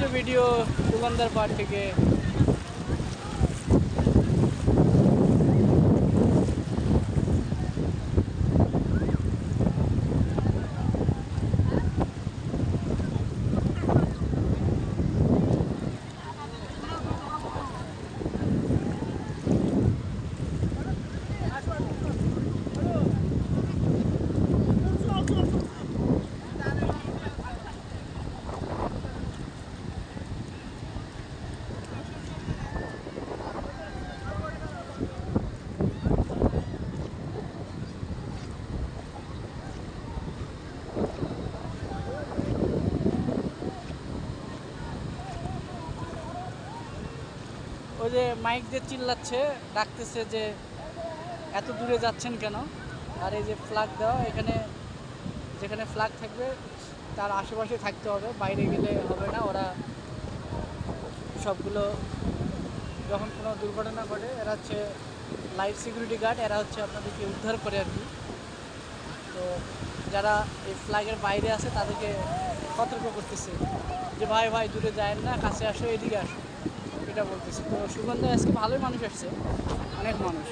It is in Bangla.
হচ্ছে ভিডিও সুগন্ধার পাড় থেকে। ওই যে মাইক দিয়ে চিল্লাচ্ছে, ডাকতেছে যে এত দূরে যাচ্ছেন কেন। আর এই যে ফ্ল্যাগ দেওয়া, এখানে যেখানে ফ্ল্যাগ থাকবে তার আশেপাশে থাকতে হবে, বাইরে গেলে হবে না। ওরা সবগুলো যখন কোনো দুর্ঘটনা ঘটে, এরা হচ্ছে লাইফ সিকিউরিটি গার্ড, এরা হচ্ছে আপনাদেরকে উদ্ধার করে আর কি। তো যারা এই ফ্ল্যাগের বাইরে আছে তাদেরকে সতর্ক করতেছে যে ভাই ভাই দূরে যায় না, কাছে আসো, এদিকে আসো, এটা বলতেছে। তো সুগন্ধায় আজকে ভালোই মানুষ আসছে, অনেক মানুষ।